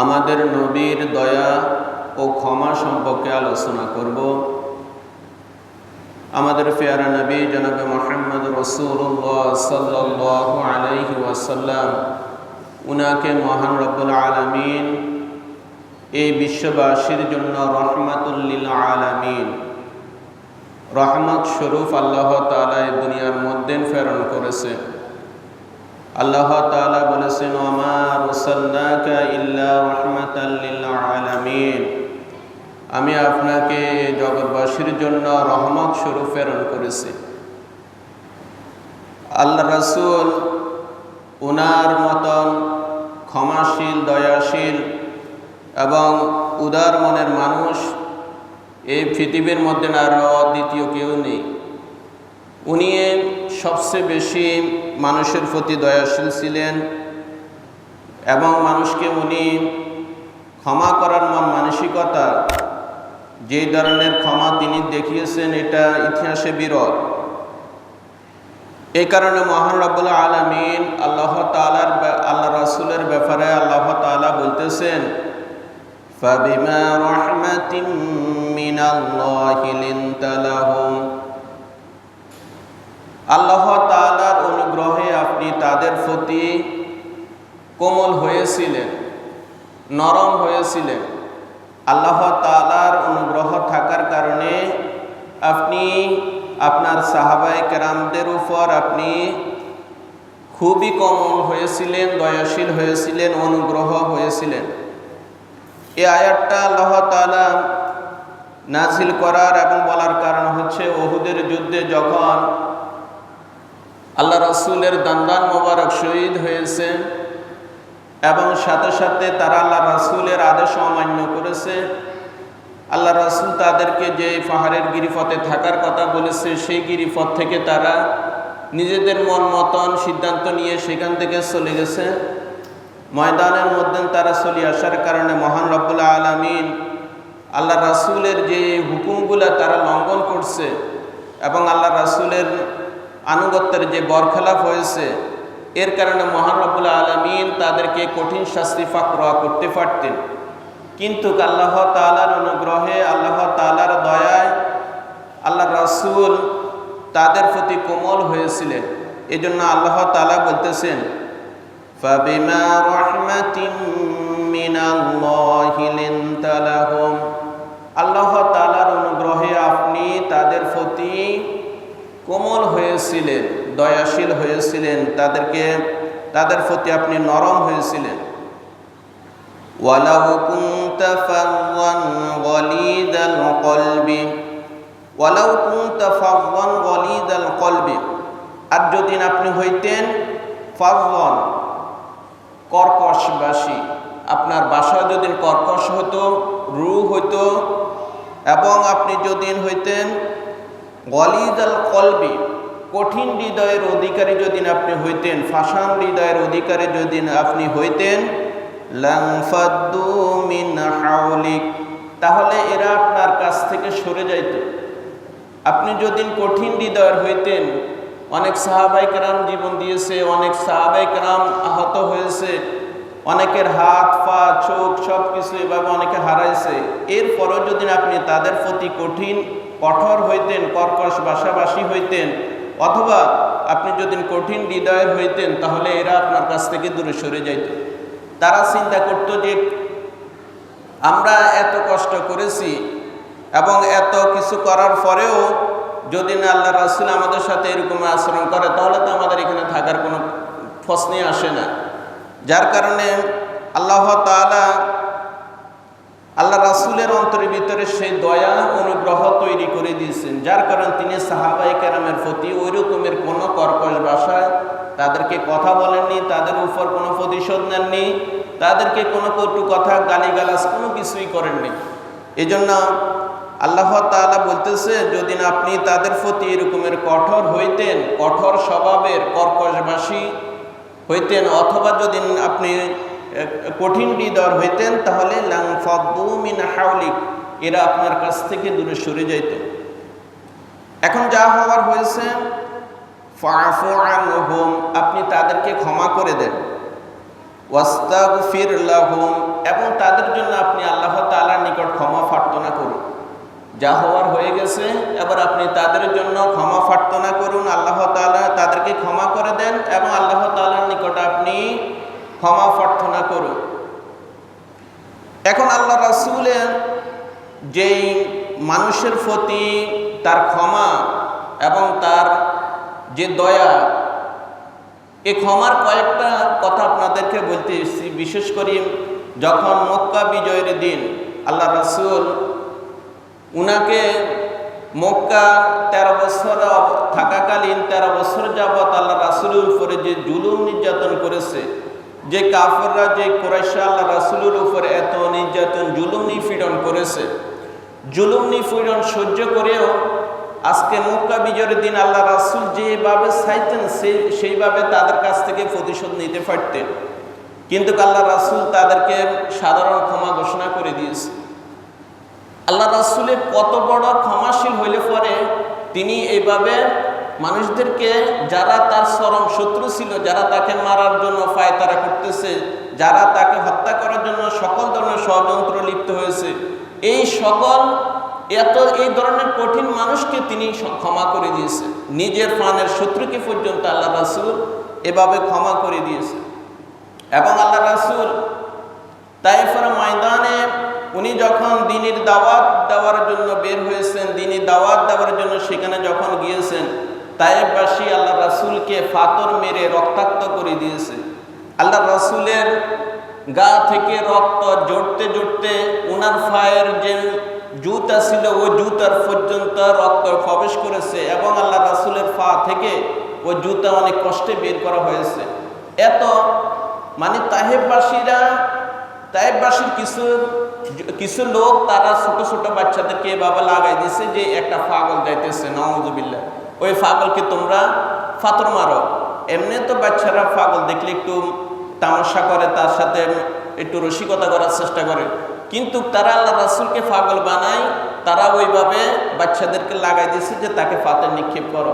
আমাদের নবীর দয়া ও ক্ষমা সম্পর্কে আলোচনা করব। আমাদের পেয়ারা নবী জনাবে মুহাম্মদ রাসূলুল্লাহ সাল্লাল্লাহু আলাইহি ওয়াসাল্লাম, উনাকে মহান রব্বুল আলামিন এই বিশ্ববাসীর জন্য রহমাতুল লিল আলামিন, রহমত স্বরূপ আল্লাহ তাআলা এই দুনিয়ার মধ্যে প্রেরণ করেছে। আল্লাহ তাআলা বলেছেন, ওয়ামা আরসালনাকা ইল্লা রাহমাতাল লিল আলামিন, আমি আপনাকে জগৎবাসীর জন্য রহমত স্বরূপ প্রেরণ করেছি। আল্লাহ রাসূল উনার মতন ক্ষমাশীল, দয়াশীল এবং উদার মনের মানুষ এই পৃথিবীর মধ্যে আর দ্বিতীয় কেউ নেই। উনি সবচেয়ে বেশি মানুষের প্রতি দয়াশীল ছিলেন এবং মানুষকে উনি ক্ষমা করার মানসিকতা, যে ধরনের ক্ষমা তিনি দেখিয়েছেন, এটা ইতিহাসে বিরল। এই কারণে মহান রব্বুল আলামিন আল্লাহ রাসূলের ব্যাপারে আল্লাহ তাআলা বলতেছেন, ফাবিমা রাহমাতিম মিনাল্লাহি লিনতা লাহুম, আল্লাহ তাআলার অনুগ্রহে আপনি তাদের প্রতি কোমল হয়েছিলেন, নরম হয়েছিলেন। আল্লাহ তাআলার অনুগ্রহ থাকার কারণে আপনি আপনার সাহাবায়ে কেরামদের উপর আপনি খুবই কোমল হয়েছিলেন, দয়াশীল হয়েছিলেন, অনুগ্রহ হয়েছিলেন। এই আয়াতটা আল্লাহ তাআলা নাজিল করার এবং বলার কারণ হচ্ছে, উহুদের যুদ্ধে যখন আল্লাহ রাসূলের দান্দান মোবারক শহীদ হয়েছে এবং সাথে সাথে তারা আল্লাহ রাসূলের আদেশ অমান্য করেছে, আল্লাহ রাসূল তাদেরকে যে পাহাড়ের গিরিপথে থাকার কথা বলেছে, সেই গিরিপথ থেকে তারা নিজেদের মন মতন সিদ্ধান্ত নিয়ে সেখান থেকে চলে গেছে। ময়দানের মধ্যে তারা চলে আসার কারণে মহান রব্বুল আলামিন আল্লাহ রাসূলের যে হুকুমগুলা তারা লঙ্ঘন করছে এবং আল্লাহ রাসূলের আনুগত্যের যে বরখেলাপ হয়েছে, এর কারণে মহান রব্বুল আলামিন তাদেরকে কঠিন শাস্তি ফাঁকরা করতে পারতেন। কিন্তু আল্লাহ তাআলার অনুগ্রহে, আল্লাহ তাআলার দয়ায় আল্লাহ রাসূল তাদের প্রতি কোমল হয়েছিলেন। এজন্য আল্লাহ তাআলা বলতেছেন, ফাবিমা রাহমাতিম মিনাল্লাহি লিনতা লাহুম, আল্লাহ তাআলার অনুগ্রহে আপনি তাদের প্রতি কোমল হয়েছিলেন, দয়াশীল হয়েছিলেন, তাদের প্রতি আপনি নরম হয়েছিলেন। ওয়ালাউ কুনতা ফাযযান গালিদাল কলবি, ওয়ালাউ কুনতা ফাযযান গালিদাল কলবি, আর যদি আপনি হইতেন ফাযযান, কর্কশবাসী, আপনার ভাষা যদি কর্কশ হতো, রূঢ় হইতো, এবং আপনি যদি হইতেন গালিদাল কলবি, কঠিন হৃদয়ের অধিকারী যদি আপনি হইতেন, ফাশান হৃদয়ের অধিকারী যদি আপনি হইতেন, লানফাদ্দু মিন হাওলিক, তাহলে এরা আপনার কাছ থেকে সরে যাইত। আপনি যদি কঠিন হৃদয়ের হইতেন, অনেক সাহাবায়ে কেরাম জীবন দিয়েছে, অনেক সাহাবায়ে কেরাম আহত হয়েছে, অনেকের হাত পা চোখ সব কিছু এভাবে অনেকে হারাইছে, এরপরও যদি আপনি তাদের প্রতি কঠোর হইতেন, কর্কশ ভাষাভাষী হইতেন, অথবা আপনি যদি কঠিন হৃদয়ের হইতেন, তাহলে এরা আপনার কাছ থেকে দূরে সরে যাইত। তারা চিন্তা করত যে আমরা এত কষ্ট করেছি এবং এত কিছু করার পরেও যদি না আল্লাহ রাসূল আমাদের সাথে এরকম আচরণ করে, তাহলে তো আমাদের এখানে থাকার কোনো প্রশ্নই আসে না। যার কারণে আল্লাহ তাআলা আল্লাহ রাসূলের অন্তরের ভিতরে সেই দয়া অনুগ্রহ তৈরি করে দিয়েছেন, যার কারণে তিনি সাহাবায়ে কেরামের প্রতি ওই রকমের কোনো কর্কশ ভাষায় তাদেরকে কথা বলেননি, তাদের উপর কোনো প্রতিশোধ নেননি, তাদেরকে কোনো কটু কথা, গালিগালাজ কোনো কিছুই করেননি। এজন্য আল্লাহ তাআলা বলতেছে, যদি না আপনি তাদের প্রতি এরকমের কঠোর হইতেন, কঠোর স্বভাবের কর্কশভাষী হইতেন, অথবা যদি আপনি কঠিন হৃদয় হইতেন, তাহলে লানফাদ্দু মিন হাওলিক, এরা আপনার কাছ থেকে দূরে সরে যাইত। এখন যা হওয়ার হয়েছে, ফাআফু আনহুম, আপনি তাদেরকে ক্ষমা করে দেন। ওয়াস্তাগফির লাহুম, এবং যা হওয়ার হয়ে গেছে, এবার আপনি তাদের জন্য ক্ষমা প্রার্থনা করুন, আল্লাহ তাআলা তাদেরকে ক্ষমা করে দেন এবং আল্লাহ তাআলার নিকট আপনি ক্ষমা প্রার্থনা করুন। এখন আল্লাহ রাসূলের যেই মানুষের প্রতি তার ক্ষমা এবং তার যে দয়া, এই ক্ষমার কয়েকটা কথা আপনাদেরকে বলতে এসেছি। বিশেষ করে যখন মক্কা বিজয়ের দিন আল্লাহ রাসূল উনাকে মক্কা 13 বছর থাকাকালীন 13 বছর যাবৎ আল্লাহ রাসূলের উপরে যে জুলুম নির্যাতন করেছে, যে কাফেররা, যে কুরাইশরা আল্লাহ রাসূলের উপরে এত নির্যাতন জুলুম নিপীড়ন করেছে, জুলুম নিপীড়ন সহ্য করেও আজকে মক্কা বিজয়ের দিন আল্লাহ রাসূল যেভাবে চাইতেন সেইভাবে তাদের কাছ থেকে প্রতিশোধ নিতে পারতেন, কিন্তু আল্লাহ রাসূল তাদেরকে সাধারণ ক্ষমা ঘোষণা করে দিয়েছে। আল্লাহ রাসূলের কত বড় ক্ষমাশীল হইলে পরে তিনি এইভাবে মানুষদেরকে, যারা তার চরম শত্রু ছিল, যারা তাকে মারার জন্য ফায়তারা করতেছে, যারা তাকে হত্যা করার জন্য সকল ধরনের ষড়যন্ত্র লিপ্ত হয়েছে, এই ধরনের কঠিন মানুষকে তিনি ক্ষমা করে দিয়েছে। নিজের প্রাণের শত্রুকে পর্যন্ত আল্লাহ রাসূল এভাবে ক্ষমা করে দিয়েছে। এবং আল্লাহ রাসূল তায়েফের ময়দানে উনি যখন দ্বীনের দাওয়াত দেওয়ার জন্য বের হয়েছেন, দ্বীনের দাওয়াত দেওয়ার জন্য সেখানে যখন গিয়েছেন, তায়েফবাসী আল্লাহ রাসূলকে পাথর মেরে রক্তাক্ত করে দিয়েছে। আল্লাহ রাসূলের গা থেকে রক্ত জড়তে জড়তে ওনার পায়ের যে জুতা ছিল ওই জুতার পর্যন্ত রক্ত প্রবেশ করেছে এবং আল্লাহ রাসূলের পা থেকে ওই জুতা অনেক কষ্টে বের করা হয়েছে। এত মানে তায়েফবাসীর কিছু লোক তারা ছোট ছোট বাচ্চাদেরকে এভাবে লাগাই দিয়েছে যে একটা পাগল যাইতেছে, নাউযুবিল্লাহ, ওই পাগলকে তোমরা পাথর মারো। এমনি তো বাচ্চারা পাগল দেখলে একটু তামাশা করে, তার সাথে একটু রসিকতা করার চেষ্টা করে, কিন্তু তারা আল্লাহ রাসূলকে পাগল বানায়, তারা ওইভাবে বাচ্চাদেরকে লাগাই দিয়েছে যে তাকে পাথর নিক্ষেপ করো।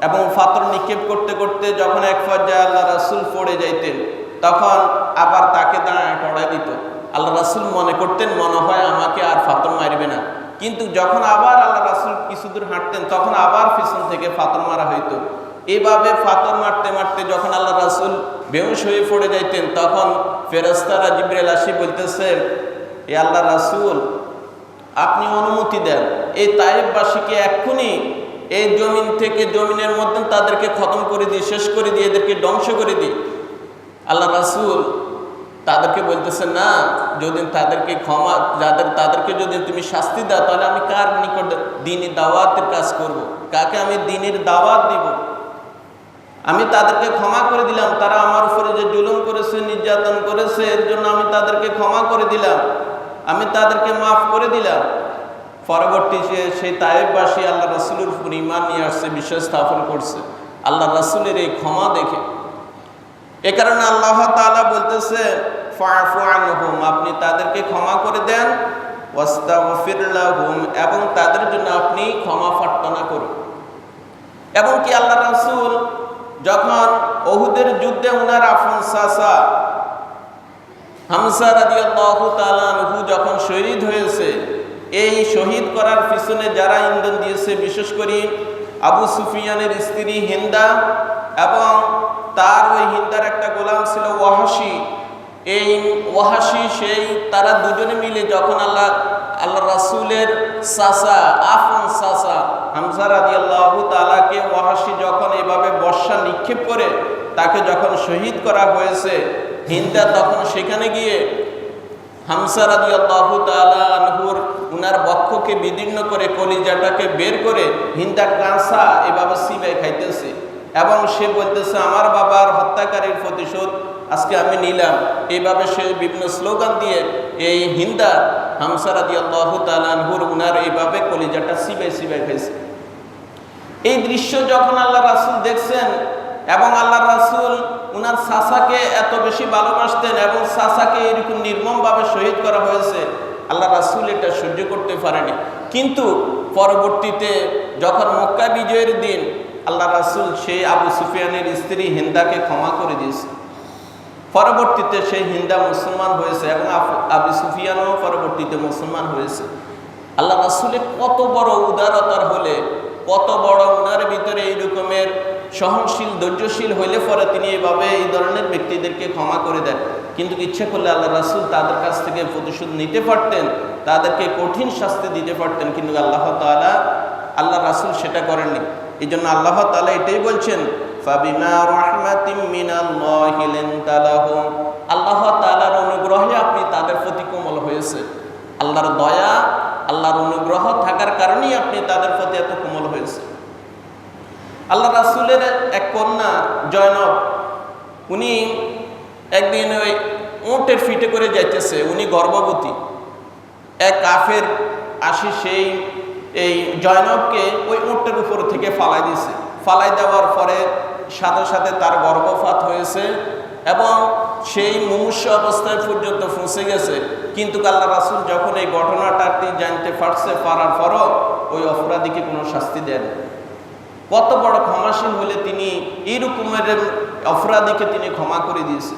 এবং পাথর নিক্ষেপ করতে করতে যখন এক পর্যায়ে আল্লাহ রাসূল পড়ে যাইতেন, তখন আবার তাকে দাঁড়ায় পড়াই দিত। আল্লাহ রাসূল মনে করতেন মনে হয় আমাকে আর পাথর মারবে না, কিন্তু যখন আবার আল্লাহ রাসূল কিছু দূর হাঁটতেন তখন আবার পিছন থেকে পাথর মারা হইতো। এভাবে পাথর মারতে মারতে যখন আল্লাহ রাসূল বেহুশ হয়ে পড়ে যাইতেন, তখন ফেরেশতারা জিবরাইল আসি বলতেছে, এ আল্লাহ রাসূল, আপনি অনুমতি দেন, এই তায়েফবাসীকে এক্ষুনি এই জমিনের মধ্যে তাদেরকে খতম করে দিই, শেষ করে দিই, এদেরকে ধ্বংস করে দিই। আল্লাহ রাসূল তাদেরকে বলতেছে, না, যদি তাদেরকে যদি তুমি শাস্তি দাও তাহলে আমি কার নিকট দ্বীনি দাওয়াতের কাজ করব, কাকে আমি দ্বীনের দাওয়াত দিব? আমি তাদেরকে ক্ষমা করে দিলাম, তারা আমার উপরে যে জুলুম করেছে, নির্যাতন করেছে, এর জন্য আমি তাদেরকে ক্ষমা করে দিলাম, আমি তাদেরকে মাফ করে দিলাম। পরবর্তী সেই তায়েফবাসী আল্লাহ রাসূলের উপর ঈমান নিয়ে আসছে, বিশ্বাস স্থাপন করছে আল্লাহ রাসূলের এই ক্ষমা দেখে। এ কারণে আল্লাহ তাআলা বলতেছে, ফা'ফু আনহুম, আপনি তাদেরকে ক্ষমা করে দেন, ওয়াস্তাগফির লাহুম, এবং তাদের জন্য আপনি ক্ষমা প্রার্থনা করুন। এবং কি আল্লাহ রাসূল যখন উহুদের যুদ্ধে ওনার আপন চাচা হামজা রাদিয়াল্লাহু তাআলা আনহু যখন শহীদ হয়েছে, এই শহীদ করার পিছনে যারা ইন্ধন দিয়েছে, বিশেষ করে আবু সুফিয়ানের স্ত্রী হিন্দা এবং তার ওই হিন্দার একটা গোলাম ছিল ওয়াহাশী। এই ওয়াহাশী তারা দুজনে মিলে যখন আল্লাহ রাসূলের চাচা, আপন চাচা হামজা রাদিয়াল্লাহু তাআলাকে ওয়াহাশী যখন এভাবে বর্ষা নিক্ষেপ করে তাকে যখন শহীদ করা হয়েছে, হিন্দা তখন সেখানে গিয়ে হামজা রাদিয়াল্লাহু তাআলা আনহুর উনার বক্ষকে বিদীর্ণ করে কলিজাটাকে বের করে হিন্দার কাঁচা এভাবে চিবাই খাইতেছে এবং সে বলতেছে, আমার বাবার হত্যাকারীর প্রতিশোধ আজকে আমি নিলাম। এইভাবে সে বিভিন্ন স্লোগান দিয়ে এই হিন্দা হামজা রাদিয়াল্লাহু তাআলা আনহুর উনার এইভাবে কলিজাটা চিবাই খাইছে। এই দৃশ্য যখন আল্লাহ রাসূল দেখছেন এবং আল্লাহ রাসূল উনার চাচাকে এত বেশি ভালোবাসতেন এবং চাচাকে এরকম নির্মমভাবে শহীদ করা হয়েছে, আল্লাহ রাসূল এটা সহ্য করতে পারেনি। কিন্তু পরবর্তীতে যখন মক্কা বিজয়ের দিন আল্লাহ রাসূল সেই আবু সুফিয়ানের স্ত্রী হিন্দাকে ক্ষমা করে দিয়েছে। পরবর্তীতে সেই হিন্দা মুসলমান হয়েছে এবং আবু সুফিয়ানও পরবর্তীতে মুসলমান হয়েছে। আল্লাহ রাসূলের কত বড় উদারতার হলে, কত বড় ওনার ভিতরে এই রকমের সহনশীল ধৈর্যশীল হইলে পরে তিনি এইভাবে এই ধরনের ব্যক্তিদেরকে ক্ষমা করে দেন। কিন্তু ইচ্ছা করলে আল্লাহ রাসূল তাদের কাছ থেকে প্রতিশোধ নিতে পারতেন, তাদেরকে কঠিন শাস্তি দিতে পারতেন, কিন্তু আল্লাহ রাসূল সেটা করেননি। এই জন্য আল্লাহ তাআলা এটাই বলছেন, ফাবিমা রাহমাতিম মিনাল্লাহি লিনতা লাহুম, আল্লাহ তাআলার অনুগ্রহে আপনি তাদের প্রতি কোমল হয়েছে। আল্লাহর দয়া, আল্লাহর অনুগ্রহ থাকার কারণেই আপনি তাদের প্রতি এত কোমল হয়েছে। আল্লাহ রাসূলের এক কন্যা জয়নব, উনি একদিন ওই উটের ফিটে করে যাইতেছে, উনি গর্ভবতী। এক কাফের আসি সেই এই জয়নবকে ওই উটের উপর থেকে ফালাই দিয়েছে। ফালাই দেওয়ার পরে সাথে সাথে তার গর্ভপাত হয়েছে এবং সেই মুমূর্ষু অবস্থায় পর্যন্ত পৌঁছে গেছে। কিন্তু আল্লাহ রাসূল যখন এই ঘটনাটাকে জানতে পারার পরও ওই অপরাধীকে কোনো শাস্তি দেন। কত বড় ক্ষমাশীল হলে তিনি এই রকমের অপরাধীকে তিনি ক্ষমা করে দিয়েছে।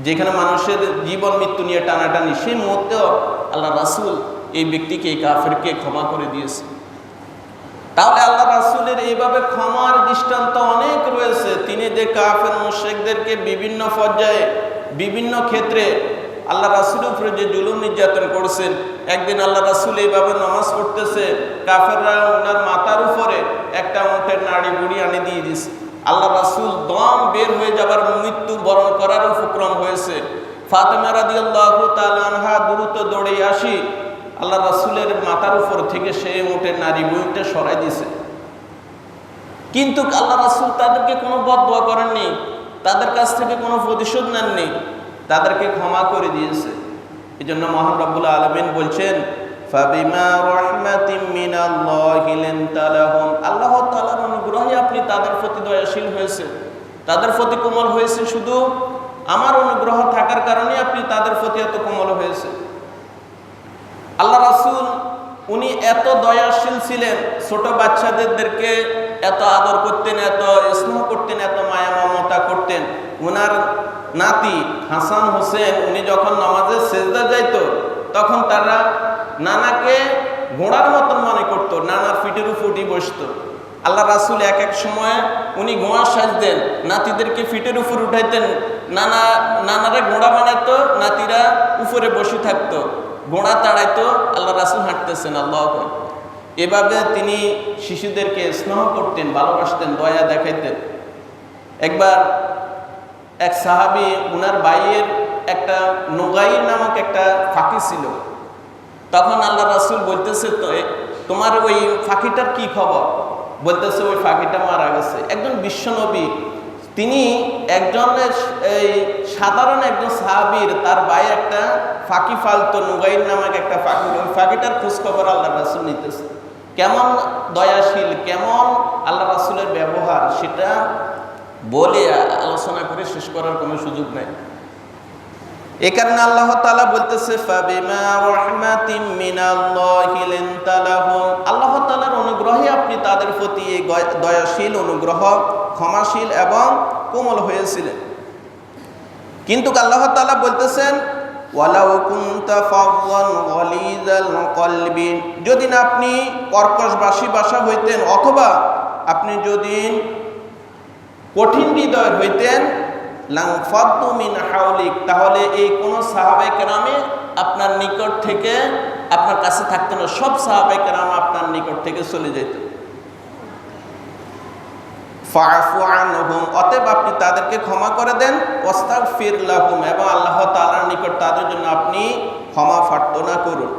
যেখানে মানুষের জীবন মৃত্যু নিয়ে টানাটানি, সেই মুহূর্তেও আল্লাহ রাসূল এই ব্যক্তিকে, এই কাফেরকে ক্ষমা করে দিয়েছে। তাহলে আল্লাহ রাসূলের এইভাবে ক্ষমার দৃষ্টান্ত অনেক রয়েছে। তিনি যে কাফের মুশরিকদেরকে বিভিন্ন পর্যায়ে বিভিন্ন ক্ষেত্রে আল্লাহ রাসূলের উপরে যে জুলুম নির্যাতন করেছেন। একদিন আল্লাহ রাসূল এইভাবে নামাজ পড়তেছে, কাফেররা ওনার মাথার উপরে একটা উটের নাড়ি বুড়ি আনি দিয়ে দিয়েছে। আল্লাহ রাসূল দম বের হয়ে যাবার, মৃত্যু বরণ করার উপক্রম হয়েছে। ফাতেমা রাদিয়াল্লাহু তাআলা আনহা দ্রুত দৌড়ে আসি আল্লাহ রাসূলের মাথার উপর থেকে সেই উটের নাড়ি বুড়িটা সরাই দিয়েছে। কিন্তু আল্লাহ রাসূল তাদেরকে কোনো বদদোয়া করেননি, তাদের কাছ থেকে কোনো প্রতিশোধ নেননি, তাদেরকে ক্ষমা করে দিয়েছে। এই জন্য মহান রব্বুল আলামিন বলছেন, ফাবিমা রাহমাতিম মিনাল্লাহি লিনতা লাহুম, আল্লাহ তাআলার অনুগ্রহে আপনি তাদের প্রতি দয়াশীল হয়েছে, তাদের প্রতি কোমল হয়েছে। শুধু আমার অনুগ্রহ থাকার কারণে আপনি তাদের প্রতি এত কোমল হয়েছে। আল্লাহ রাসূল উনি এত দয়াশীল ছিলেন, ছোট বাচ্চাদেরকে এত আদর করতেন, এত স্নেহ করতেন, এত মায়া মমতা করতেন। ওনার নাতি হাসান হোসেন উনি যখন নামাজে সেজদা যাইত, তখন তারা নানাকে ঘোড়ার মতন মনে করতো, নানার পিঠের উপর উঠে বসতো। আল্লাহ রাসূল এক এক সময় উনি ঘোড়া সাজতেন, নাতিদেরকে পিঠের উপর উঠাইতেন, নানারা ঘোড়া বানাইতো, নাতিরা উপরে বসে থাকতো, ঘোড়া তাড়াইতো, আল্লাহ রাসূল হাঁটতেছেন। আল্লাহু আকবার। এভাবে তিনি শিশুদেরকে স্নেহ করতেন, ভালোবাসতেন, দয়া দেখাইতেন। একবার এক সাহাবী, উনার ভাইয়ের একটা নুগাইর নামক একটা ফাঁকি ছিল। তখন আল্লাহ রাসূল বলতেছে, তোমার ওই ফাঁকিটার কি খবর? বলতেছে, ওই ফাঁকিটা মারা গেছে। একজন বিশ্বনবী, তিনি একজনের এই সাধারণ একজন সাহাবীর, তার ভাই একটা ফাঁকি ফালতো, নুগাইর নামক একটা ফাঁকি। ওই ফাঁকিটার খোঁজখবর আল্লাহ রাসূল নিতেছে। কেমন দয়াশীল, কেমন আল্লাহ রাসূলের ব্যবহার, সেটা বলে আলোচনা করে শেষ করার কোনো সুযোগ নাই। এ কারণে আল্লাহ তাআলা বলতেছে, ফাবিমা রাহমাতিম মিনাল্লাহি লিনতা লাহুম, আল্লাহ তাআলার অনুগ্রহে আপনি তাদের প্রতি এই দয়াশীল, অনুগ্রহ, ক্ষমাশীল এবং কোমল হয়েছিলেন। কিন্তু আল্লাহ তাআলা বলতেছেন, ওয়ালাউ কুনতা ফাযযান গালিযাল কলবি, যদি না আপনি কর্কশবাসী ভাষা হইতেন, অথবা আপনি যদি কঠিন হৃদয়ের হইতেন, লানফাদ্দু মিন হাওলিক, তাহলে এই কোন সাহাবায়ে কেরামে আপনার নিকট থেকে, আপনার কাছে থাকতেন না, সব সাহাবায়ে কেরাম আপনার নিকট থেকে চলে যেত। ফাআফু আনহুম, অতএব আপনি তাদেরকে ক্ষমা করে দেন। ওয়াস্তাগফির লাহুম, এবং আল্লাহ তাআলার নিকট তাদের জন্য আপনি ক্ষমা প্রার্থনা করুন।